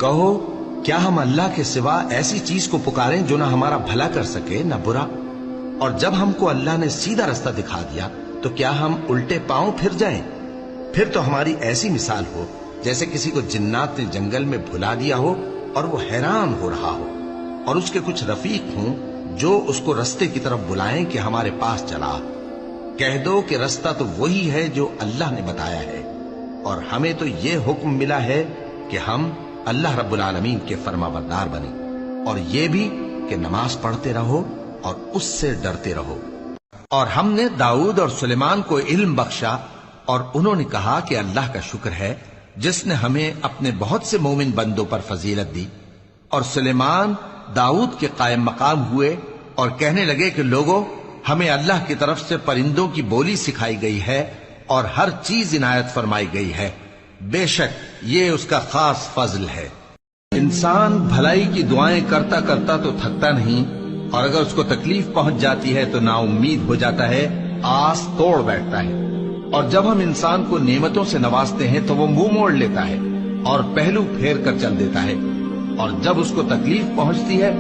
کہو کیا ہم اللہ کے سوا ایسی چیز کو پکاریں جو نہ ہمارا بھلا کر سکے نہ برا؟ اور جب ہم کو اللہ نے سیدھا رستہ دکھا دیا تو کیا ہم الٹے پاؤں پھر جائیں؟ پھر تو ہماری ایسی مثال ہو جیسے کسی کو جنات نے جنگل میں بھلا دیا ہو اور وہ حیران ہو رہا ہو، اور اس کے کچھ رفیق ہوں جو اس کو رستے کی طرف بلائیں کہ ہمارے پاس چلا۔ کہہ دو کہ رستہ تو وہی ہے جو اللہ نے بتایا ہے، اور ہمیں تو یہ حکم ملا ہے کہ ہم اللہ رب العالمین کے فرما بردار بنیں، اور یہ بھی کہ نماز پڑھتے رہو اور اس سے ڈرتے رہو۔ اور ہم نے داؤد اور سلیمان کو علم بخشا، اور انہوں نے کہا کہ اللہ کا شکر ہے جس نے ہمیں اپنے بہت سے مومن بندوں پر فضیلت دی۔ اور سلیمان داؤد کے قائم مقام ہوئے اور کہنے لگے کہ لوگوں، ہمیں اللہ کی طرف سے پرندوں کی بولی سکھائی گئی ہے اور ہر چیز عنایت فرمائی گئی ہے، بے شک یہ اس کا خاص فضل ہے۔ انسان بھلائی کی دعائیں کرتا کرتا تو تھکتا نہیں، اور اگر اس کو تکلیف پہنچ جاتی ہے تو نا امید ہو جاتا ہے، آس توڑ بیٹھتا ہے۔ اور جب ہم انسان کو نعمتوں سے نوازتے ہیں تو وہ منہ موڑ لیتا ہے اور پہلو پھیر کر چل دیتا ہے، اور جب اس کو تکلیف پہنچتی ہے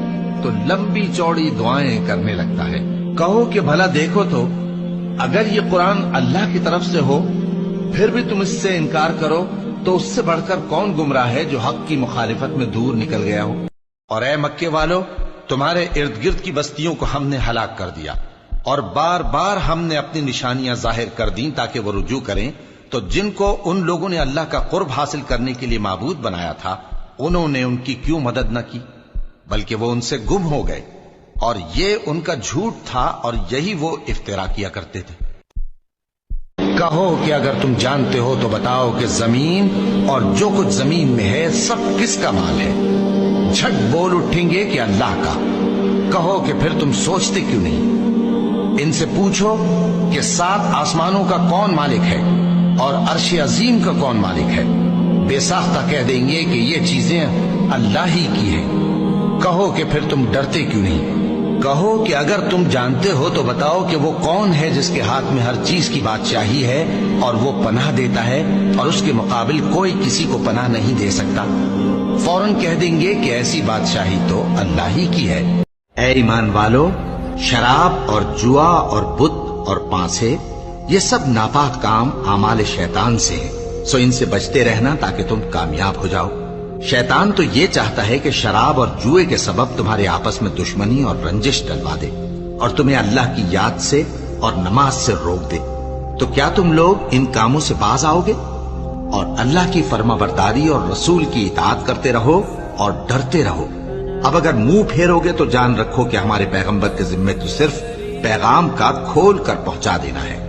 تو لمبی چوڑی دعائیں کرنے لگتا ہے۔ کہو کہ بھلا دیکھو تو اگر یہ قرآن اللہ کی طرف سے ہو پھر بھی تم اس سے انکار کرو تو اس سے بڑھ کر کون گمراہ ہے جو حق کی مخالفت میں دور نکل گیا ہو؟ اور اے مکے والو، تمہارے ارد گرد کی بستیوں کو ہم نے ہلاک کر دیا، اور بار بار ہم نے اپنی نشانیاں ظاہر کر دیں تاکہ وہ رجوع کریں، تو جن کو ان لوگوں نے اللہ کا قرب حاصل کرنے کے لیے معبود بنایا تھا انہوں نے ان کی کیوں مدد نہ کی، بلکہ وہ ان سے گم ہو گئے، اور یہ ان کا جھوٹ تھا اور یہی وہ افترا کیا کرتے تھے۔ کہو کہ اگر تم جانتے ہو تو بتاؤ کہ زمین اور جو کچھ زمین میں ہے سب کس کا مال ہے؟ جھٹ بول اٹھیں گے کہ اللہ کا۔ کہو کہ پھر تم سوچتے کیوں نہیں؟ ان سے پوچھو کہ 7 آسمانوں کا کون مالک ہے اور عرش عظیم کا کون مالک ہے؟ بے ساختہ کہہ دیں گے کہ یہ چیزیں اللہ ہی کی ہیں۔ کہو کہ پھر تم ڈرتے کیوں نہیں؟ کہو کہ اگر تم جانتے ہو تو بتاؤ کہ وہ کون ہے جس کے ہاتھ میں ہر چیز کی بادشاہی ہے اور وہ پناہ دیتا ہے اور اس کے مقابل کوئی کسی کو پناہ نہیں دے سکتا؟ فوراً کہہ دیں گے کہ ایسی بادشاہی تو اللہ ہی کی ہے۔ اے ایمان والو، شراب اور جوا اور بت اور پانسے یہ سب ناپاک کام اعمال شیطان سے ہیں، سو ان سے بچتے رہنا تاکہ تم کامیاب ہو جاؤ۔ شیطان تو یہ چاہتا ہے کہ شراب اور جوئے کے سبب تمہارے آپس میں دشمنی اور رنجش ڈلوا دے اور تمہیں اللہ کی یاد سے اور نماز سے روک دے۔ تو کیا تم لوگ ان کاموں سے باز آؤ گے؟ اور اللہ کی فرما برداری اور رسول کی اطاعت کرتے رہو اور ڈرتے رہو۔ اب اگر منہ پھیرو گے تو جان رکھو کہ ہمارے پیغمبر کے ذمے تو صرف پیغام کا کھول کر پہنچا دینا ہے۔